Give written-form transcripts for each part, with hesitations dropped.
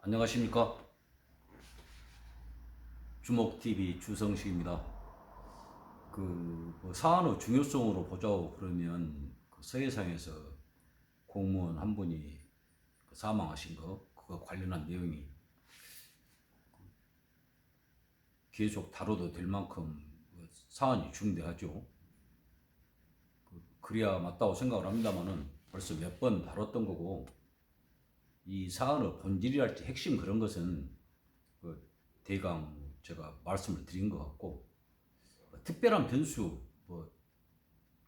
안녕하십니까. 주목TV 주성식입니다. 사안의 중요성으로 보자고 그러면 서해상에서 공무원 한 분이 사망하신 거, 그거 관련한 내용이 계속 다뤄도 될 만큼 사안이 중대하죠. 그래야 맞다고 생각을 합니다만은 벌써 몇 번 다뤘던 거고, 이 사안의 본질이랄지 핵심 그런 것은 대강 제가 말씀을 드린 것 같고, 특별한 변수,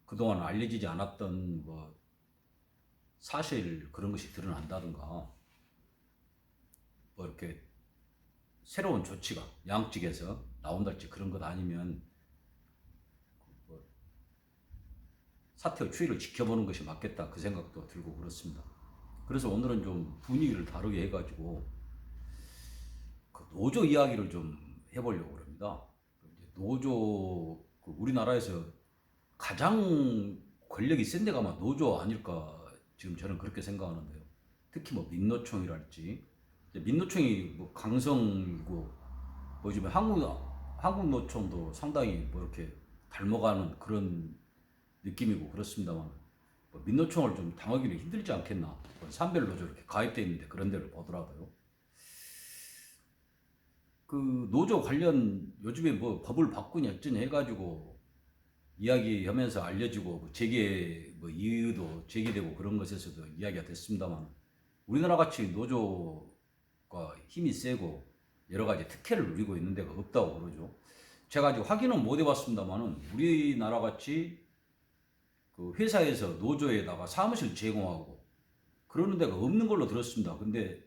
그동안 알려지지 않았던 사실 그런 것이 드러난다든가, 이렇게 새로운 조치가 양측에서 나온달지 그런 것 아니면 사태의 추이를 지켜보는 것이 맞겠다, 그 생각도 들고 그렇습니다. 그래서 오늘은 좀 분위기를 다르게 해가지고 노조 이야기를 좀 해보려고 합니다. 노조, 우리나라에서 가장 권력이 센 데가 아마 노조 아닐까, 지금 저는 그렇게 생각하는데요. 특히 민노총이랄지, 민노총이 강성이고, 요즘에 한국 노총도 상당히 이렇게 닮아가는 그런 느낌이고 그렇습니다만, 민노총을 좀 당하기는 힘들지 않겠나. 산별 노조 이렇게 가입되어 있는데 그런 데를 보더라도요. 노조 관련 요즘에 법을 바꾸니 어쩌니 해가지고 이야기하면서 알려지고 재개 이유도 제기되고 그런 것에서도 이야기가 됐습니다만, 우리나라 같이 노조가 힘이 세고 여러 가지 특혜를 누리고 있는 데가 없다고 그러죠. 제가 아직 확인은 못 해봤습니다만은 우리나라 같이 회사에서 노조에다가 사무실 제공하고 그러는 데가 없는 걸로 들었습니다. 근데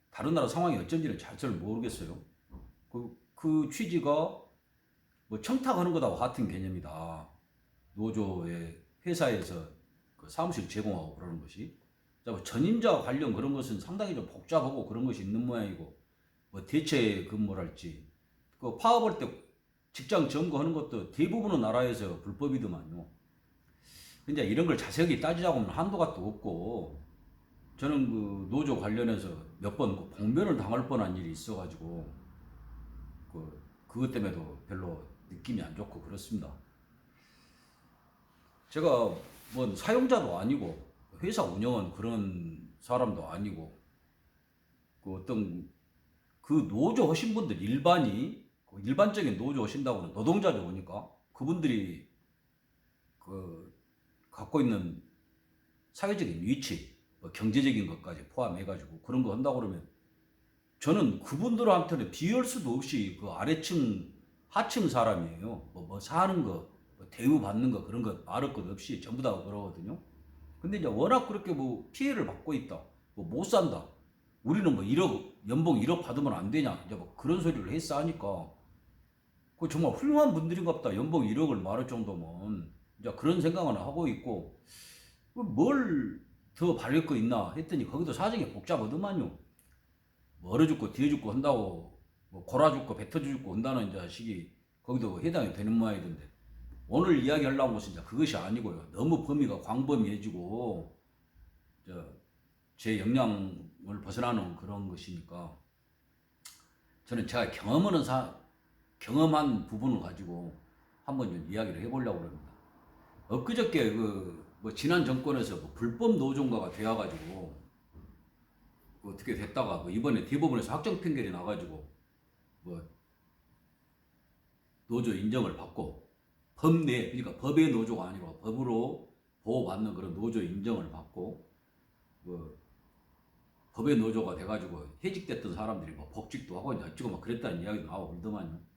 다른 나라 상황이 어쩐지는 잘 모르겠어요. 그 취지가 청탁하는 거하고 같은 개념이다. 노조의 회사에서 사무실 제공하고 그러는 것이. 전임자 관련 그런 것은 상당히 좀 복잡하고 그런 것이 있는 모양이고, 대체 근무랄지, 파업할 때 직장 점거하는 것도 대부분의 나라에서 불법이더만요. 근데 이런 걸 자세하게 따지자고 하면 한도가 또 없고, 저는 노조 관련해서 몇 번 봉변을 당할 뻔한 일이 있어가지고, 그것 때문에도 별로 느낌이 안 좋고 그렇습니다. 제가 사용자도 아니고 회사 운영은 그런 사람도 아니고, 어떤 노조 하신 분들 일반적인 노조 하신다고는 노동자죠. 보니까 그분들이 갖고 있는 사회적인 위치, 경제적인 것까지 포함해가지고 그런 거 한다고 그러면, 저는 그분들한테는 비할 수도 없이 아래층 하층 사람이에요. 사는 거, 대우 받는 거 그런 거 말할 것 없이 전부 다 그러거든요. 근데 이제 워낙 그렇게 피해를 받고 있다, 못 산다, 우리는 1억 연봉 1억 받으면 안 되냐, 이제 그런 소리를 했어 하니까, 정말 훌륭한 분들인갑다. 연봉 1억을 말할 정도면 이제 그런 생각은 하고 있고, 뭘 더 바랄 거 있나 했더니 거기도 사정이 복잡하더만요. 얼어 죽고 뒤에 죽고 한다고, 골아 죽고 뱉어 죽고 한다는 자식이 거기도 해당이 되는 모양이던데, 오늘 이야기하려는 것은 이제 그것이 아니고요. 너무 범위가 광범위해지고 제 역량을 벗어나는 그런 것이니까, 저는 제가 경험한 부분을 가지고 한번 좀 이야기를 해보려고 합니다. 엊그저께 지난 정권에서 불법 노조인가가 되어가지고 어떻게 됐다가 이번에 대법원에서 확정 판결이 나가지고 노조 인정을 받고, 그러니까 법의 노조가 아니고 법으로 보호받는 그런 노조 인정을 받고, 법의 노조가 돼가지고 해직됐던 사람들이 복직도 하고 어쩌고 그랬다는 이야기도 나오고 그러더만요.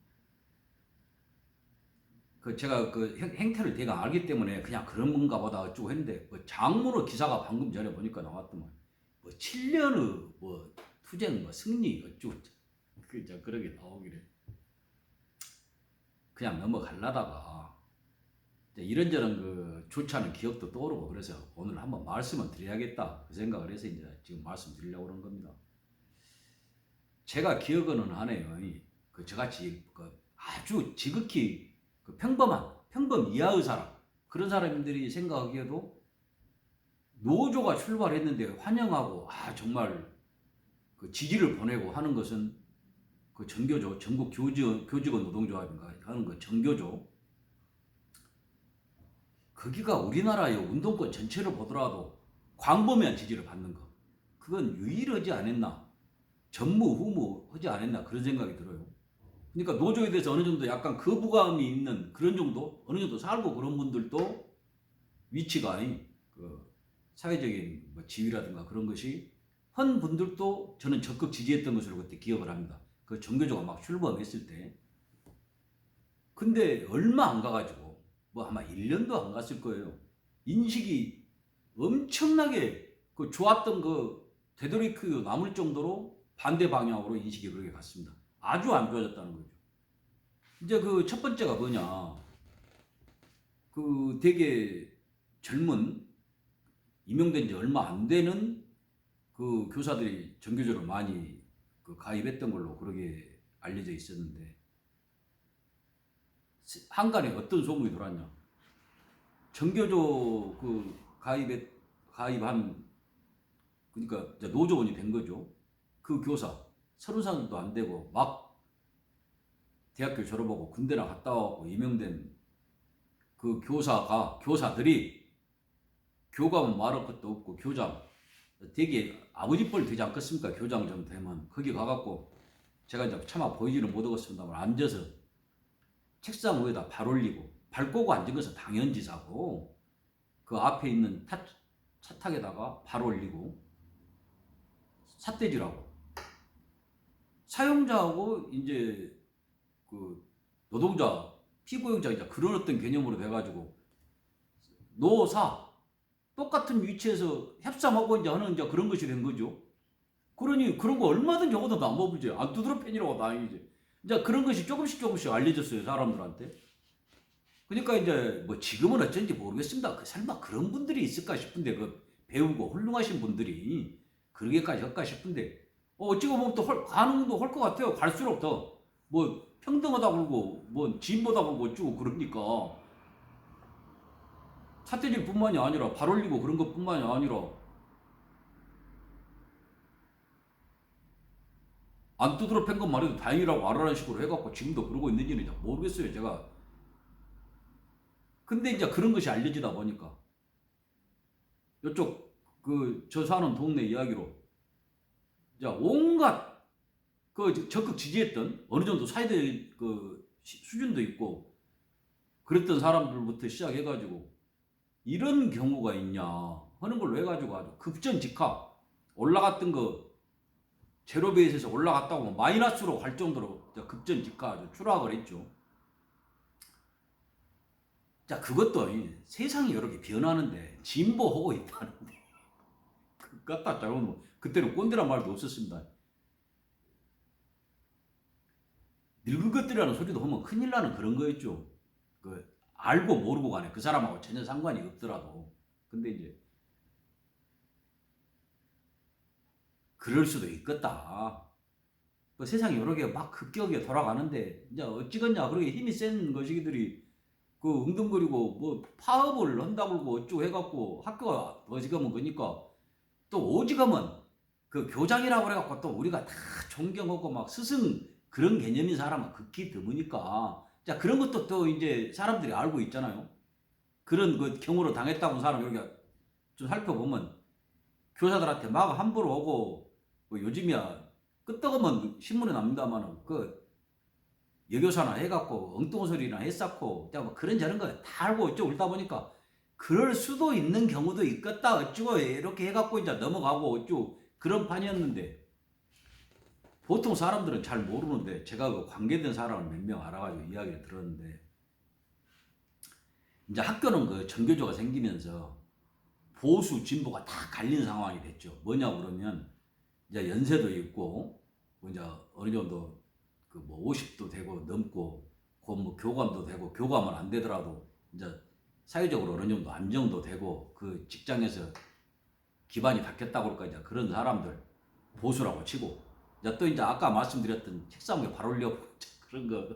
제가 행태를 대강 알기 때문에 그냥 그런 건가 보다 어쩌고 했는데, 장문의 기사가 방금 전에 보니까 나왔더만, 7년의 투쟁 승리 어쩌고 그러게 나오기래. 그냥 넘어갈라다가 이런저런 좋지 않은 기억도 떠오르고, 그래서 오늘 한번 말씀을 드려야겠다, 그 생각을 해서 이제 지금 말씀드리려고 그런 겁니다. 제가 기억은 하네요. 저같이 아주 지극히 평범 이하의 사람, 그런 사람들이 생각하기에도 노조가 출발했는데 환영하고, 정말 그 지지를 보내고 하는 것은 그 정교조, 전국 교직원 노동조합인가 하는 그 정교조, 거기가 우리나라의 운동권 전체를 보더라도 광범위한 지지를 받는 거, 그건 유일하지 않았나, 전무후무하지 않았나 그런 생각이 들어요. 그러니까 노조에 대해서 어느 정도 약간 거부감이 있는 그런 정도, 어느 정도 살고 그런 분들도 위치가 그 사회적인 뭐 지위라든가 그런 것이 한 분들도 저는 적극 지지했던 것으로 그때 기억을 합니다. 그 정교조가 막 출범했을 때. 근데 얼마 안 가가지고 뭐 아마 1년도 안 갔을 거예요. 인식이 엄청나게 그 좋았던 그 되돌이켜 남을 정도로 반대 방향으로 인식이 그렇게 갔습니다. 아주 안 좋아졌다는 거죠. 이제 그 첫 번째가 뭐냐. 그 되게 젊은 임용된 지 얼마 안 되는 그 교사들이 정교조를 많이 그 가입했던 걸로 그렇게 알려져 있었는데, 한간에 어떤 소문이 돌았냐. 정교조 그 가입한, 그러니까 이제 노조원이 된 거죠. 그 교사 30살도 안 되고 막 대학교 졸업하고 군대나 갔다 와고 임용된 그 교사들이 교감은 말할 것도 없고 교장, 되게 아버지 뻘 되지 않겠습니까? 교장 정도 되면 거기 가갖고, 제가 이제 차마 보이지는 못하겠습니다만 앉아서 책상 위에다 발 올리고, 발 꼬고 앉은 것은 당연지사고, 그 앞에 있는 차탁에다가 발 올리고 삿대질하고, 사용자하고 이제 그 노동자, 피고용자 이제 그런 어떤 개념으로 돼가지고 노사 똑같은 위치에서 협상하고 이제 하는 이제 그런 것이 된 거죠. 그러니 그런 거 얼마든지 하고도 남아보지. 안 두드러 팬이라고 다행이지. 이제 그런 것이 조금씩 알려졌어요, 사람들한테. 그러니까 이제 뭐 지금은 어쩐지 모르겠습니다. 그 설마 그런 분들이 있을까 싶은데, 그 배우고 훌륭하신 분들이 그러게까지 할까 싶은데, 어찌고 보면 또 가능도 할 것 같아요. 갈수록 더 뭐 평등하다 그러고 뭐 진보다 그러고 어쩌고 그러니까. 삿대질 뿐만이 아니라 발 올리고 그런 것 뿐만이 아니라 안 두드러 팬 것 말해도 다행이라고 알아라는 식으로 해갖고 지금도 그러고 있는지는 모르겠어요, 제가. 근데 이제 그런 것이 알려지다 보니까 이쪽 그 저 사는 동네 이야기로 이제 온갖 그 적극 지지했던, 어느 정도 사회적 그 수준도 있고 그랬던 사람들부터 시작해가지고 이런 경우가 있냐 하는 걸로 해가지고 아주 급전직하 올라갔던 거, 제로 베이스에서 올라갔다고 마이너스로 갈 정도로 급전직하 아주 추락을 했죠. 자, 그것도 세상이 여러 개 변하는데 진보하고 있다는데 그 갖다 잘못, 그때는 꼰대란 말도 없었습니다. 늙은 것들이라는 소리도 하면 큰일 나는 그런 거였죠. 그 알고 모르고 간에 그 사람하고 전혀 상관이 없더라도. 근데 이제 그럴 수도 있겠다. 그 세상이 여러 개 막 급격하게 돌아가는데 이제 어찌겠냐. 그렇게 힘이 센 거시기들이 그 응등거리고 뭐 파업을 한다고 그러고 어쩌고 해갖고 학교가 어지간하면 그러니까, 또 오지간하면 그 교장이라고 그래갖고 또 우리가 다 존경하고 막 스승 그런 개념인 사람은 극히 드무니까, 자, 그런 것도 또 이제 사람들이 알고 있잖아요. 그런 그 경우로 당했다고 사람 여기 좀 살펴보면 교사들한테 막 함부로 오고, 뭐 요즘이야 끄떡하면 신문에 납니다만은 그 여교사나 해갖고 엉뚱한 소리나 했었고, 뭐 그런 저런 거 다 알고 어쩌고 그러다 보니까 그럴 수도 있는 경우도 있겠다 어쩌고 이렇게 해갖고 이제 넘어가고 어쩌고 그런 판이었는데, 보통 사람들은 잘 모르는데 제가 그 관계된 사람을 몇 명 알아가지고 이야기를 들었는데, 이제 학교는 그 정교조가 생기면서 보수 진보가 다 갈린 상황이 됐죠. 뭐냐 그러면 이제 연세도 있고 이제 어느 정도 그 뭐 50도 되고 넘고 그 뭐 교감도 되고, 교감은 안 되더라도 이제 사회적으로 어느 정도 안정도 되고 그 직장에서 기반이 닦였다고 그럴까, 이제 그런 사람들 보수라고 치고, 또 이제 아까 말씀드렸던 책상 위에 발 올려 그런 거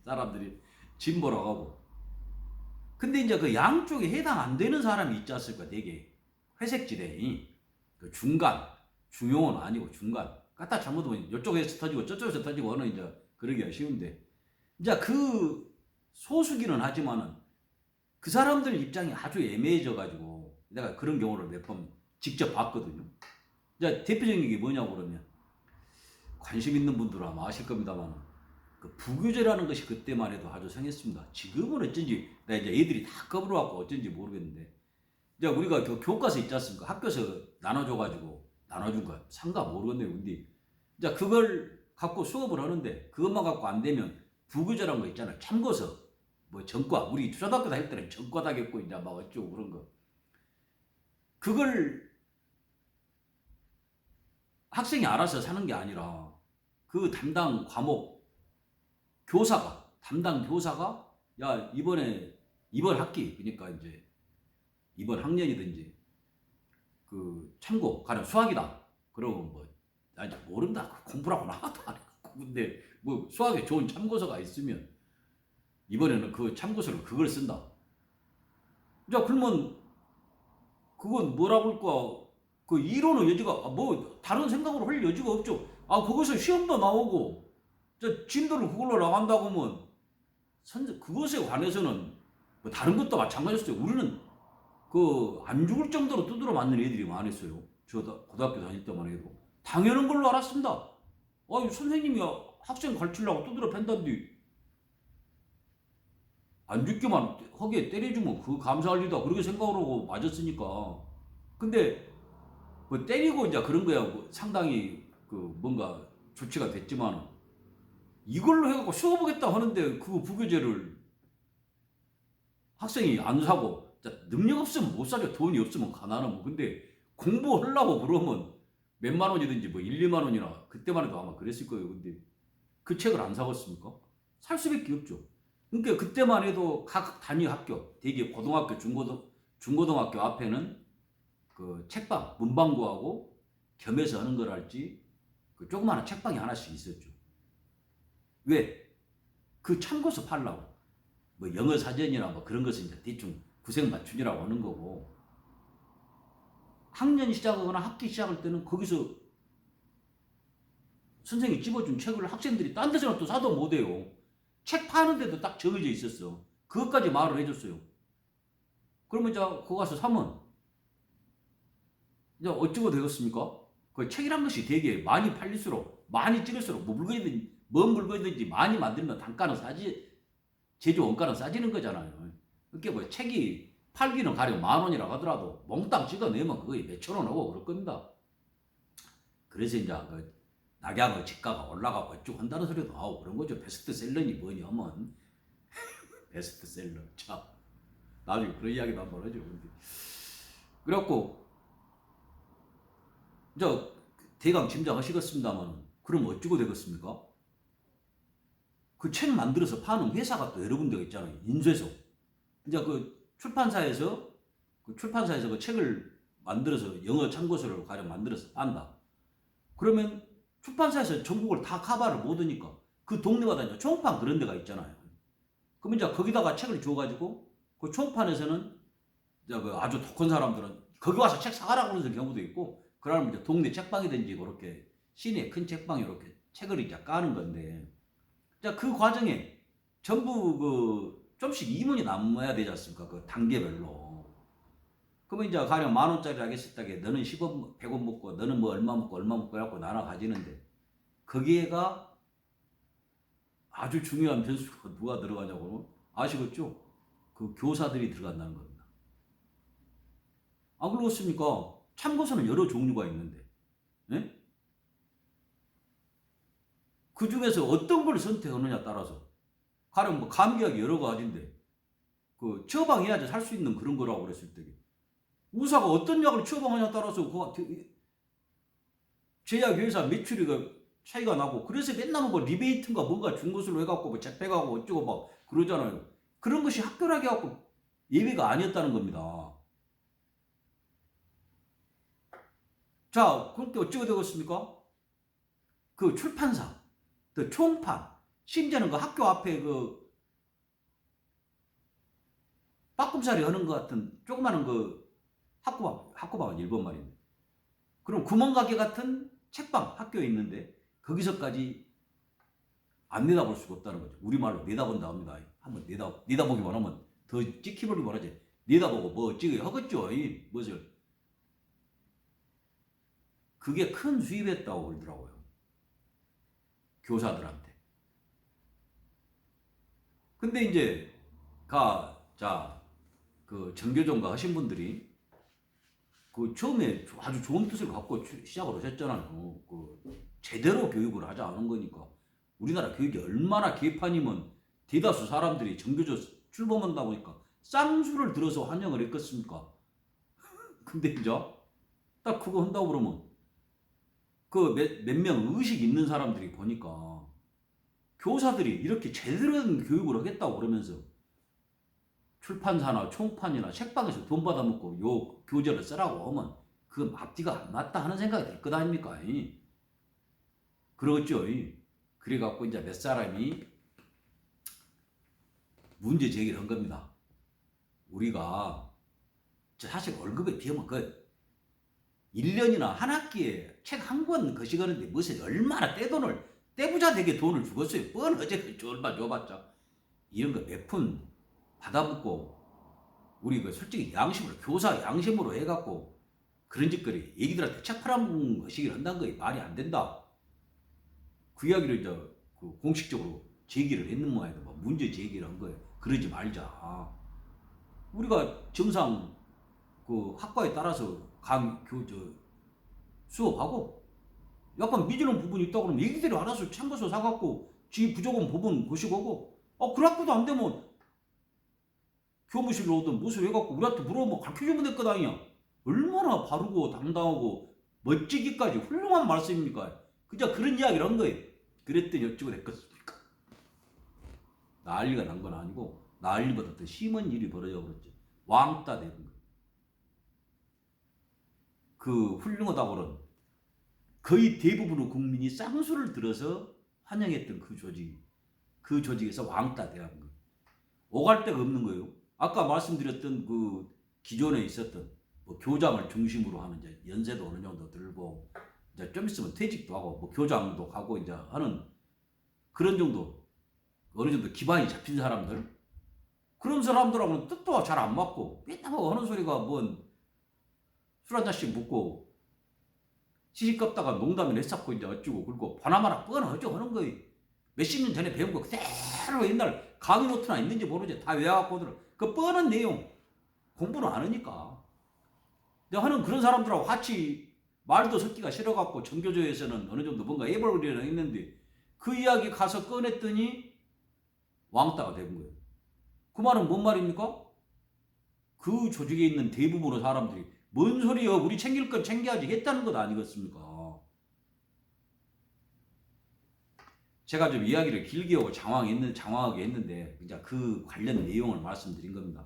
사람들이 진보라고 하고. 근데 이제 그 양쪽에 해당 안 되는 사람이 있지 않습니까? 되게 회색지대 그 중간, 중용은 아니고 중간. 갖다 잘못하면 이쪽에서 터지고 저쪽에서 터지고 하는 이제 그러기가 쉬운데 이제 그 소수기는 하지만은 그 사람들 입장이 아주 애매해져 가지고 내가 그런 경우를 몇 번 직접 봤거든요. 이제 대표적인 게 뭐냐고 그러면 관심 있는 분들은 아마 아실 겁니다만 그 부교재라는 것이 그때만 해도 아주 성했습니다. 지금은 어쩐지 내가 이제 애들이 다 꺼버려갖고 어쩐지 모르겠는데 이제 우리가 교과서 있지 않습니까? 학교에서 나눠줘가지고 나눠준 거 상가 모르겠네요. 근데 이제 그걸 갖고 수업을 하는데 그것만 갖고 안 되면 부교재라는 거 있잖아요. 참고서 뭐 전과 우리 초등학교 다닐 때는 전과 다겠고 이제 막 어쩌고 그런 거 그걸 학생이 알아서 사는 게 아니라 그 담당 과목 담당 교사가 야 이번 학기 그러니까 이제 이번 학년이든지 그 참고 가령 수학이다 그러면 뭐 나 이제 모른다 공부라고 나가도 안 했고 근데 뭐 수학에 좋은 참고서가 있으면 이번에는 그 참고서를 그걸 쓴다. 자 그러면 그건 뭐라고 할까 그 이론의 여지가 뭐 다른 생각으로 할 여지가 없죠. 아 거기서 시험도 나오고 저 진도를 그걸로 나간다고 하면 그것에 관해서는 뭐 다른 것도 마찬가지였어요. 우리는 그 안 죽을 정도로 두드려 맞는 애들이 많았어요. 저 고등학교 다닐 때만 해도 당연한 걸로 알았습니다. 아 선생님이 학생 가르치려고 두드려 팬다는데 안 죽기만 허기에 때려주면 그 감사할 일이다 그렇게 생각을 하고 맞았으니까. 근데 뭐 때리고 이제 그런 거야 뭐 상당히 그 뭔가 조치가 됐지만 이걸로 해갖고 쉬어보겠다 하는데 그 부교재를 학생이 안 사고 능력 없으면 못 사죠. 돈이 없으면 가난하면. 근데 공부하려고 그러면 몇만 원이든지 뭐 1, 2만 원이나 그때만 해도 아마 그랬을 거예요. 근데 그 책을 안 사겠습니까? 살 수밖에 없죠. 그러니까 그때만 해도 각 단위 학교, 대개 고등학교, 중고등학교 앞에는 그 책방, 문방구하고 겸해서 하는 걸 할지 그 조그마한 책방이 하나씩 있었죠. 왜? 그 참고서 팔라고. 뭐 영어 사전이나 뭐 그런 것은 이제 대충 구색 맞춘이라고 하는 거고 학년 시작하거나 학기 시작할 때는 거기서 선생님이 집어준 책을 학생들이 딴 데서는 또 사도 못해요. 책 파는 데도 딱 정해져 있었어. 그것까지 말을 해줬어요. 그러면 이제 거기 가서 사면 이제 어쩌고 되겠습니까? 그 책이란 것이 되게 많이 팔릴수록 많이 찍을수록 뭐 물건이든지 뭔 물건이든지 많이 만들면 단가는 싸지 제조 원가는 싸지는 거잖아요. 그게 뭐 책이 팔기는 가령 10,000원이라고 하더라도 몽땅 찍어내면 그게 몇천 원 하고 그럴 겁니다. 그래서 이제 그 낙양의 집가가 올라가고 어쩌고 한다는 소리도 하고 그런 거죠. 베스트셀러니 뭐니 하면 베스트셀러. 자 나중에 그런 이야기도 한번 하죠. 그래갖고 이제 대강 짐작하시겠습니다만 그럼 어쩌고 되겠습니까? 그 책 만들어서 파는 회사가 또 여러 군데가 있잖아요. 인쇄소. 이제 그 출판사에서 그 책을 만들어서 영어 참고서를 가령 만들어서 판다. 그러면 출판사에서 전국을 다 커버를 못 하니까 그 동네마다 이제 총판 그런 데가 있잖아요. 그러면 이제 거기다가 책을 줘가지고 그 총판에서는 이제 그 아주 독한 사람들은 거기 와서 책 사가라고 그러는 경우도 있고 그러면 이제 동네 책방이든지 그렇게 시내 큰 책방에 이렇게 책을 이제 까는 건데 자, 그 과정에 전부 그 좀씩 이문이 남아야 되지 않습니까? 그 단계별로. 그러면 이제 가령 10,000원짜리 하겠었다게 너는 10원, 100원 먹고 너는 뭐 얼마 먹고 해갖고 나눠 가지는데 거기에가 아주 중요한 변수가 누가 들어가냐고는 아시겠죠? 그 교사들이 들어간다는 겁니다. 안 그렇습니까? 참고서는 여러 종류가 있는데 네? 그 중에서 어떤 걸 선택하느냐 따라서 가령 뭐 감기약이 여러 가지인데 그 처방해야지 살 수 있는 그런 거라고 그랬을 때 의사가 어떤 약을 처방하냐에 따라서 그 제약회사 매출이 차이가 나고 그래서 맨날 뭐 리베이트인가 뭔가 준 것으로 해갖고 뭐 적백하고 어쩌고 막 그러잖아요. 그런 것이 학교라게 해갖고 예외가 아니었다는 겁니다. 자, 그렇게 어쩌고 되겠습니까? 그 출판사, 그 총판, 심지어는 그 학교 앞에 그 빠꿈살이 하는 것 같은 조그마한 그 학구방 일본 말입니다. 그럼 구멍가게 같은 책방 학교에 있는데 거기서까지 안 내다볼 수가 없다는 거죠. 우리말로 내다본다 합니다. 한번 내다보기만 하면 더 찍히버리기만 하지. 내다보고 뭐 찍어야 하겠죠. 이 무엇을. 그게 큰 수입했다고 그러더라고요. 교사들한테. 근데 이제 그 정교종가 하신 분들이 그 처음에 아주 좋은 뜻을 갖고 시작을 하셨잖아요. 그 제대로 교육을 하지 않은 거니까. 우리나라 교육이 얼마나 개판이면 대다수 사람들이 정교조 출범한다 보니까 쌍수를 들어서 환영을 했겠습니까? 근데 이제 딱 그거 한다고 그러면 그 몇 명 의식 있는 사람들이 보니까 교사들이 이렇게 제대로 된 교육을 하겠다고 그러면서 출판사나 총판이나 책방에서 돈 받아먹고 요 교재를 쓰라고 하면 그 앞뒤가 안 맞다 하는 생각이 들 것 아닙니까? 그러겠죠. 그래갖고 이제 몇 사람이 문제 제기를 한 겁니다. 우리가 사실 월급에 비하면 그 1년이나 한 학기에 책 한 권 거시가는데 무슨 얼마나 떼부자 되게 돈을 주겠어요. 어제 얼마 줘봤자 이런 거 몇 푼 받아먹고 우리 그 솔직히 양심으로 교사 양심으로 해갖고 그런 짓거리 애기들한테 책 팔아먹는 것이긴 한다는 거에 말이 안 된다. 그 이야기를 이제 그 공식적으로 제기를 했는 모양이다. 뭐 문제 제기를 한 거예요. 그러지 말자. 우리가 정상 그 학과에 따라서 수업하고 약간 미지는 부분이 있다고 그러면 애기들이 알아서 참고서 사갖고 지 부족한 부분 보시고 그 학교도 안 되면 교무실로 오든 무엇을 해갖고 우리한테 물어보면 가르쳐주면 될 것 아니야. 얼마나 바르고 당당하고 멋지기까지 훌륭한 말씀입니까? 그저 그런 이야기를 한 거예요. 그랬더니 어쩌고 됐겠습니까? 난리가 난 건 아니고 난리보다 더 심한 일이 벌어져 버렸죠. 왕따 되는 거예요. 그 훌륭하다고는 거의 대부분의 국민이 쌍수를 들어서 환영했던 그 조직에서 왕따 되는 거예요. 오갈 데가 없는 거예요. 아까 말씀드렸던 그 기존에 있었던 뭐 교장을 중심으로 하는 이제 연세도 어느 정도 들고 이제 좀 있으면 퇴직도 하고 뭐 교장도 가고 이제 하는 그런 정도 어느 정도 기반이 잡힌 사람들 그런 사람들하고는 뜻도 잘 안 맞고 맨날 하는 소리가 뭔 술 한 잔씩 묻고 시식 껍다가 농담을 했었고 이제 어쩌고 그리고 바나마나 뻔하죠 하는 거예요. 몇십 년 전에 배운 거 그대로 옛날 강의 노트나 있는지 모르지 다 외워갖고 오더라. 그 뻔한 내용 공부는 안 하니까. 내가 하는 그런 사람들하고 같이 말도 섞기가 싫어갖고 정교조에서는 어느 정도 뭔가 애벌리를 했는데 그 이야기 가서 꺼냈더니 왕따가 된 거예요. 그 말은 뭔 말입니까? 그 조직에 있는 대부분의 사람들이 뭔 소리여 우리 챙길 건 챙겨야지 했다는 것 아니겠습니까? 제가 좀 이야기를 길게 하고 장황하게 했는데 이제 그 관련 내용을 말씀드린 겁니다.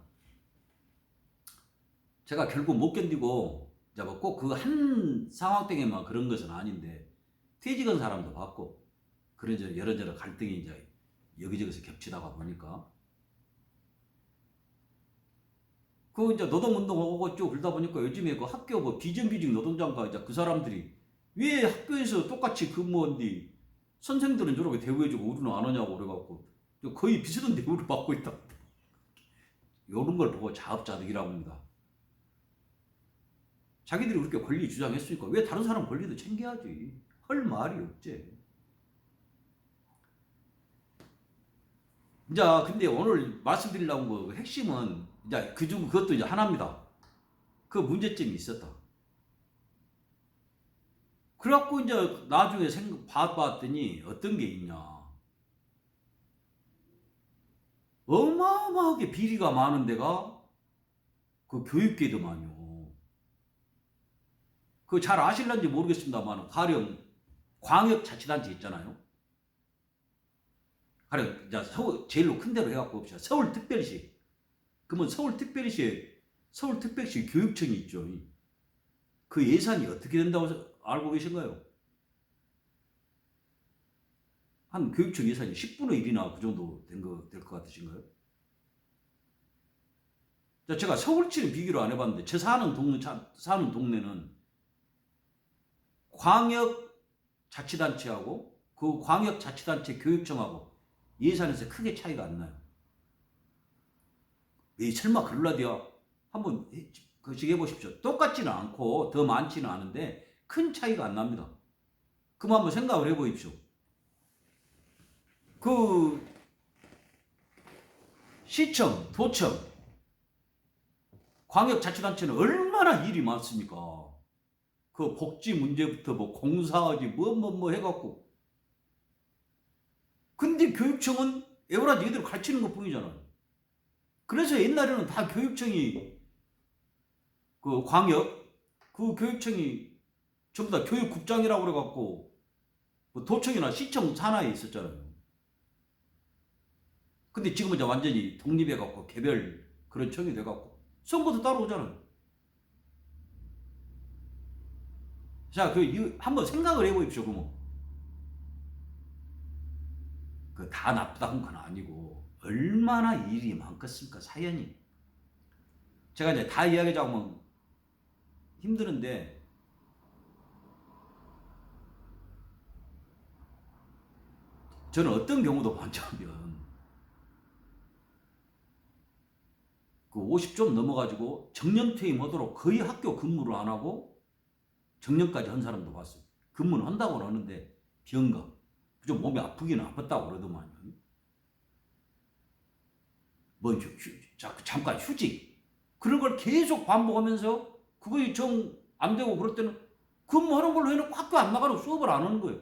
제가 결국 못 견디고 이제 뭐 꼭 그 한 상황 때문에만 그런 것은 아닌데 퇴직한 사람도 봤고 그런 여러저러 갈등이 이제 여기저기서 겹치다가 보니까 그 이제 노동운동하고 쭉 그러다 보니까 요즘에 그 학교 뭐 비정규직 노동자가 이제 그 사람들이 왜 학교에서 똑같이 근무한디 선생들은 저렇게 대우해주고 우리는 안 하냐고 그래갖고 거의 비슷한 대우를 받고 있다. 이런 걸 보고 자업자득이라고 합니다. 자기들이 그렇게 권리 주장했으니까 왜 다른 사람 권리도 챙겨야지. 할 말이 없지. 이제 근데 오늘 말씀드리려고 그 핵심은 이제 그것도 이제 하나입니다. 그 문제점이 있었다. 그래갖고 이제 나중에 봐봤더니 어떤 게 있냐. 어마어마하게 비리가 많은 데가 그 교육계더만요. 그 잘 아실런지 모르겠습니다만 가령 광역자치단체 있잖아요. 가령 이제 서울 제일로 큰 데로 해갖고 봅시다. 서울특별시. 그러면 서울특별시 교육청이 있죠. 그 예산이 어떻게 된다고 알고 계신가요? 한 교육청 예산이 10분의 1이나 그 정도 될 것 같으신가요? 제가 서울시는 비교를 안 해봤는데 제 사는 동네는 광역자치단체하고 그 광역자치단체 교육청하고 예산에서 크게 차이가 안 나요. 왜 설마 그럴라디야? 한번 그식 해보십시오. 똑같지는 않고 더 많지는 않은데 큰 차이가 안 납니다. 그럼 한번 생각을 해보십시오. 그 시청, 도청, 광역자치단체는 얼마나 일이 많습니까? 그 복지 문제부터 뭐 공사하지 뭐 해갖고. 근데 교육청은 에버라지 얘들 가르치는 것 뿐이잖아요. 그래서 옛날에는 다 교육청이 그 광역 그 교육청이 전부 다 교육국장이라고 그래갖고 뭐 도청이나 시청 산하에 있었잖아요. 근데 지금은 이제 완전히 독립해갖고 개별 그런 청이 돼갖고 선거도 따로 오잖아요. 자, 한번 생각을 해보십시오. 그러면 그 다 나쁘다는 건 아니고 얼마나 일이 많겠습니까, 사연이. 제가 이제 다 이야기하자면 힘드는데 저는 어떤 경우도 많냐면 그 50 좀 넘어가지고 정년퇴임하도록 거의 학교 근무를 안 하고 정년까지 한 사람도 봤어요. 근무는 한다고는 하는데 병가 좀 몸이 아프기는 아팠다고 그러더만요. 뭐 잠깐 휴직 그런 걸 계속 반복하면서 그거에 정 안 되고 그럴 때는 근무하는 걸로 해놓고 학교 안 나가고 수업을 안 하는 거예요.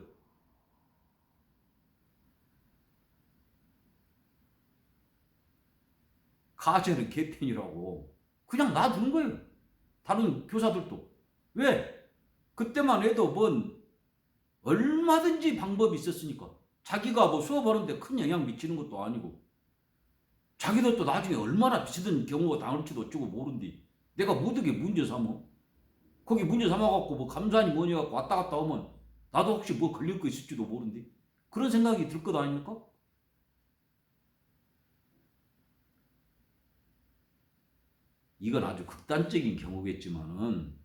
가제는 개편이라고 그냥 놔둔 거예요. 다른 교사들도. 왜? 그때만 해도 뭔 얼마든지 방법이 있었으니까. 자기가 뭐 수업하는데 큰 영향 미치는 것도 아니고 자기도 또 나중에 얼마나 비슷한 경우가 당할지도 어쩌고 모른디. 내가 모두게 문제 삼어. 거기 문제 삼아갖고 뭐 감사하니 뭐니 갖고 왔다 갔다 오면 나도 혹시 뭐 걸릴 거 있을지도 모른디. 그런 생각이 들 것 아닙니까? 이건 아주 극단적인 경우겠지만은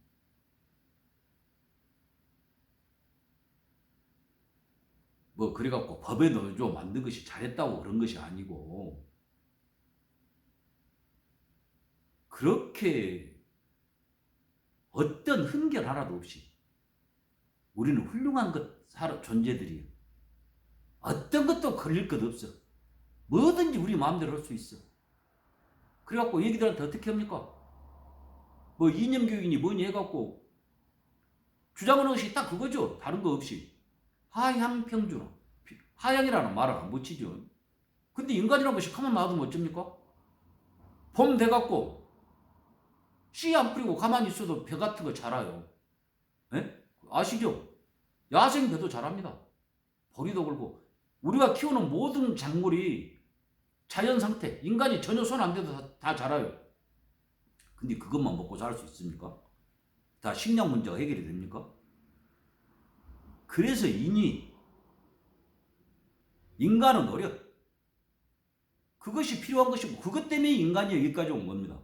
뭐 그래갖고 법에 넣어줘 만든 것이 잘했다고 그런 것이 아니고 그렇게 어떤 흠결 하나도 없이 우리는 훌륭한 존재들이에요. 어떤 것도 걸릴 것 없어. 뭐든지 우리 마음대로 할 수 있어. 그래갖고 얘기들한테 어떻게 합니까? 뭐 이념교육이니 뭐니 해갖고 주장하는 것이 딱 그거죠. 다른 거 없이. 하향평준화. 하향이라는 말을 안 붙이죠. 근데 인간이라는 것이 가만 놔두면 어쩝니까? 봄 돼갖고 씨 안 뿌리고 가만히 있어도 벼 같은 거 자라요. 에? 아시죠? 야생 벼도 자랍니다. 보리도 그렇고 우리가 키우는 모든 작물이 자연 상태, 인간이 전혀 손 안 대도 다 자라요. 근데 그것만 먹고 살 수 있습니까? 다 식량 문제가 해결이 됩니까? 그래서 인간은 어려. 그것이 필요한 것이고 그것 때문에 인간이 여기까지 온 겁니다.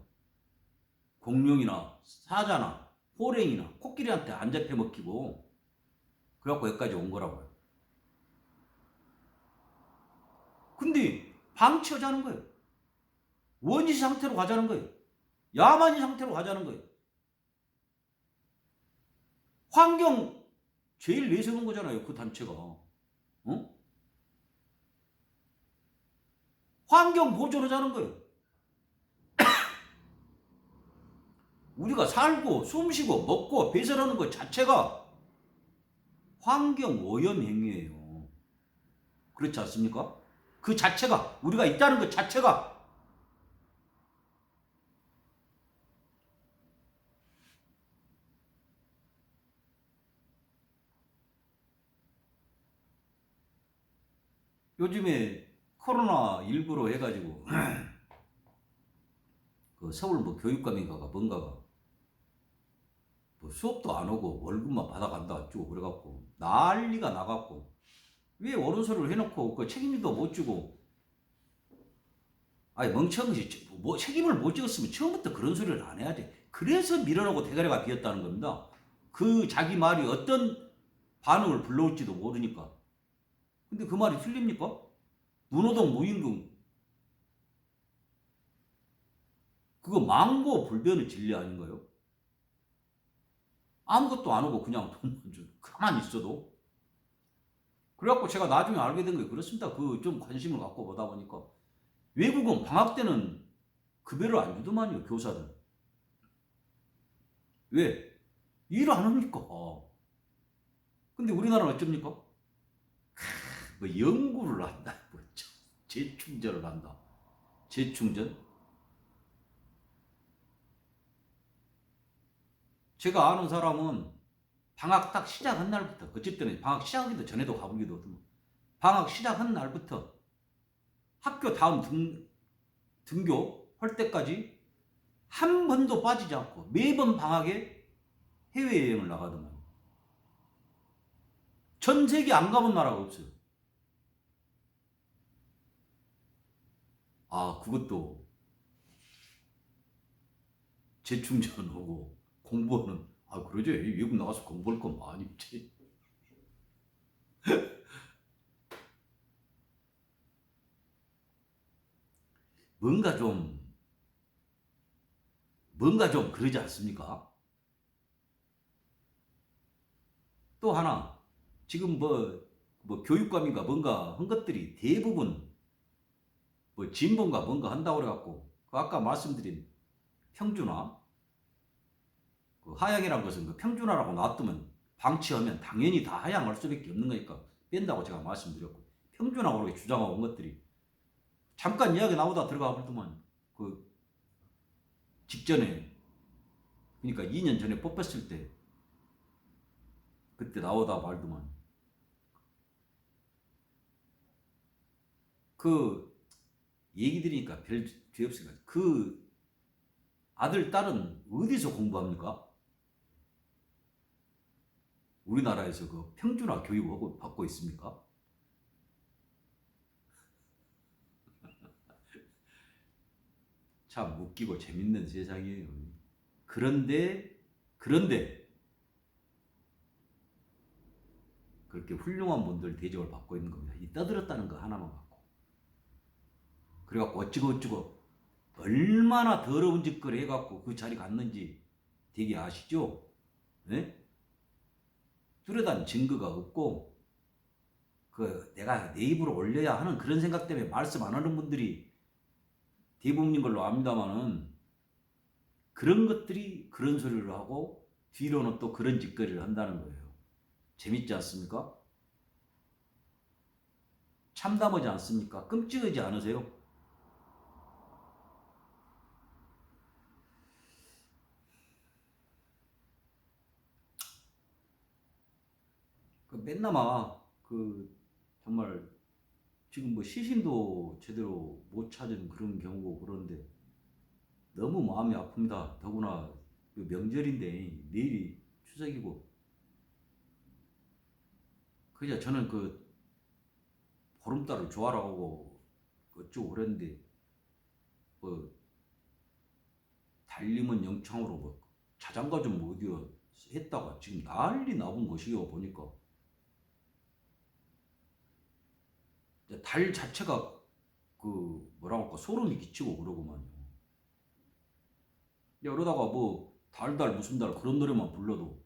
공룡이나 사자나 호랭이나 코끼리한테 안 잡혀 먹히고 그래갖고 여기까지 온 거라고요. 근데 방치하자는 거예요. 원시 상태로 가자는 거예요. 야만인 상태로 가자는 거예요. 환경 제일 내세우는 거잖아요. 그 단체가. 어? 환경 보존하자는 거예요. 우리가 살고 숨쉬고 먹고 배설하는 것 자체가 환경 오염 행위예요. 그렇지 않습니까? 그 자체가 우리가 있다는 것 자체가 요즘에 코로나19로 해가지고 그 서울 뭐 교육감인가가 뭔가가 뭐 수업도 안 오고 월급만 받아간다 어쩌고 그래갖고 난리가 나갖고 왜 옳은 소리를 해놓고 그 책임도 못 지고 아니 멍청한 것이 뭐 책임을 못 지었으면 처음부터 그런 소리를 안 해야지. 그래서 밀어놓고 대가리가 비었다는 겁니다. 그 자기 말이 어떤 반응을 불러올지도 모르니까. 근데 그 말이 틀립니까? 문호동 무임금 그거 망고 불변의 진리 아닌가요? 아무것도 안 하고 그냥 돈만 좀 가만히 있어도. 그래갖고 제가 나중에 알게 된 게 그렇습니다. 그 좀 관심을 갖고 보다 보니까 외국은 방학 때는 급여를 안 주더만요, 교사들. 왜? 일 안 합니까? 근데 우리나라는 어쩝니까? 뭐 연구를 한다, 뭐 재충전을 한다. 재충전? 제가 아는 사람은 방학 딱 시작한 날부터, 어쨌든 방학 시작하기도 전에도 가보기도 하더만, 방학 시작한 날부터 학교 다음 등교 할 때까지 한 번도 빠지지 않고 매번 방학에 해외여행을 나가더만. 전 세계 안 가본 나라가 없어요. 그것도 재충전하고 공부하는, 그러죠. 외국 나가서 공부할 건 많이 있지. 뭔가 좀 그러지 않습니까? 또 하나, 지금 뭐 교육감인가 뭔가 한 것들이 대부분 뭐 진보인가 뭔가 한다고 그래갖고, 그 아까 말씀드린 평준화, 그 하향이란 것은 그 평준화라고 놔두면, 방치하면 당연히 다 하향할 수밖에 없는 거니까 뺀다고 제가 말씀드렸고, 평준화로 주장하고 온 것들이 잠깐 이야기 나오다 들어가 볼더만, 그 직전에, 그러니까 2년 전에 뽑혔을 때 그때 나오다 말더만, 그 얘기 들으니까 별 죄 없으니까, 그 아들 딸은 어디서 공부합니까? 우리나라에서 그 평준화 교육을 받고 있습니까? 참 웃기고 재밌는 세상이에요. 그런데 그렇게 훌륭한 분들 대접을 받고 있는 겁니다. 이 떠들었다는 거 하나만 갖고. 그래갖고 어찌고 얼마나 더러운 짓거리 해갖고 그 자리 갔는지 되게 아시죠? 네? 뚜렷한 증거가 없고, 그 내가 내 입으로 올려야 하는 그런 생각 때문에 말씀 안 하는 분들이 대부분인 걸로 압니다만은, 그런 것들이 그런 소리를 하고 뒤로는 또 그런 짓거리를 한다는 거예요. 재밌지 않습니까? 참담하지 않습니까? 끔찍하지 않으세요? 그 맨나마 그 정말 지금 뭐 시신도 제대로 못 찾은 그런 경우고, 그런데 너무 마음이 아픕니다. 더구나 그 명절인데 내일이 추석이고, 그냥 저는 그 보름달을 좋아하고 어쩌고 그랬는데, 뭐 달림은 영창으로 뭐 자장가 좀 어디 했다가 지금 난리 나본 것이요. 보니까 달 자체가 그 뭐라고 할까, 소름이 끼치고 그러고만요. 이러다가 뭐 달달 무슨 달 그런 노래만 불러도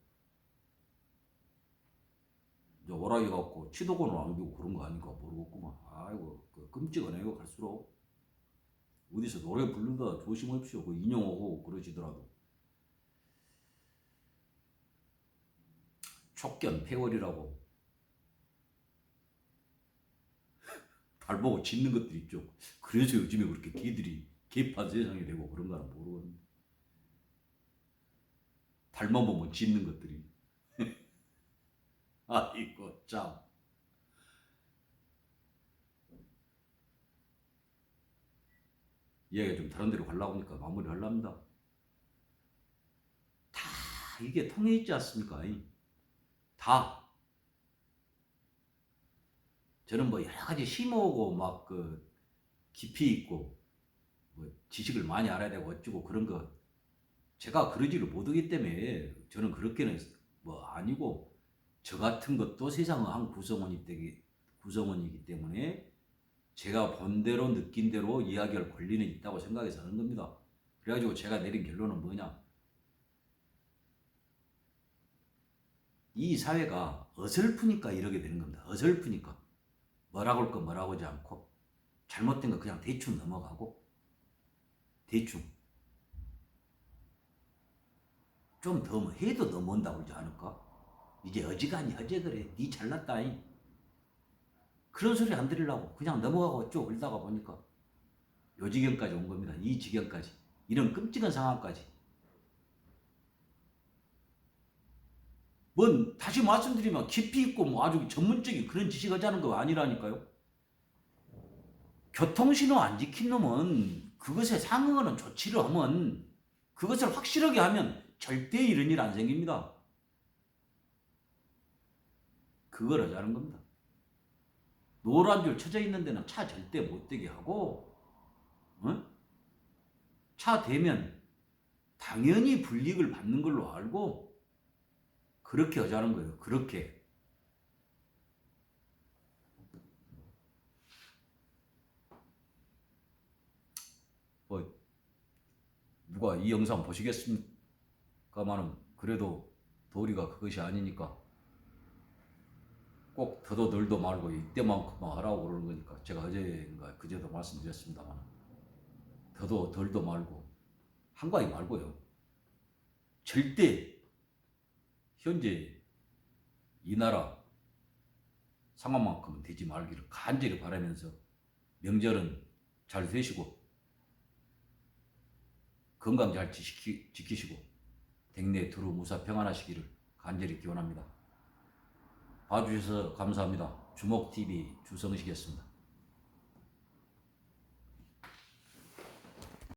이제 오락이 갖고 치도곤을 안기고 그런 거 아닌가 모르겠구만. 아이고 그 끔찍하네요. 갈수록 어디서 노래 부르다 조심하십시오. 그 인용하고 그러시더라도. 촉견 폐월이라고 달 보고 짖는 것들 있죠. 그래서 요즘에 그렇게 개들이 개판 세상이 되고 그런가는 모르겠는데, 달만 보면 짖는 것들이. 아이고 참. 이야기가 좀 다른 데로 가려고 하니까 마무리 하려합니다. 다 이게 통해 있지 않습니까? 다. 저는 뭐 여러 가지 심오하고 막 그 깊이 있고 뭐 지식을 많이 알아야 되고 어쩌고 그런 거 제가 그러지를 못하기 때문에 저는 그렇게는 뭐 아니고, 저 같은 것도 세상의 한 구성원이기 때문에 제가 본 대로 느낀 대로 이야기할 권리는 있다고 생각해서 하는 겁니다. 그래가지고 제가 내린 결론은 뭐냐? 이 사회가 어설프니까 이러게 되는 겁니다. 어설프니까. 뭐라고 할 거 뭐라고 하지 않고 잘못된 거 그냥 대충 넘어가고 대충 좀 더 해도 넘어온다고 그러지 않을까? 이제 어지간히 어제 그래 니 잘났다잉 그런 소리 안 들으려고 그냥 넘어가고 쭉 울다가 보니까 요 지경까지 온 겁니다. 이 지경까지 이런 끔찍한 상황까지. 뭔 다시 말씀드리면 깊이 있고 뭐 아주 전문적인 그런 지식 하자는 거 아니라니까요. 교통신호 안 지킨 놈은 그것에 상응하는 조치를 하면 그것을 확실하게 하면 절대 이런 일 안 생깁니다. 그걸 하자는 겁니다. 노란 줄 쳐져 있는 데는 차 절대 못 대게 하고 차 대면 당연히 불이익을 받는 걸로 알고 그렇게 하자는 거예요. 그렇게. 뭐 누가 이 영상 보시겠습니까마는 그래도 도리가 그것이 아니니까 꼭 더도 덜도 말고 이때만큼만 하라고 그러는 거니까 제가 어제인가 그제도 말씀드렸습니다만 더도 덜도 말고 한가위 말고요. 절대 현재 이 나라 상황만큼은 되지 말기를 간절히 바라면서 명절은 잘 되시고 건강 잘 지키시고 댁내 두루 무사 평안하시기를 간절히 기원합니다. 봐주셔서 감사합니다. 주목TV 주성식이었습니다.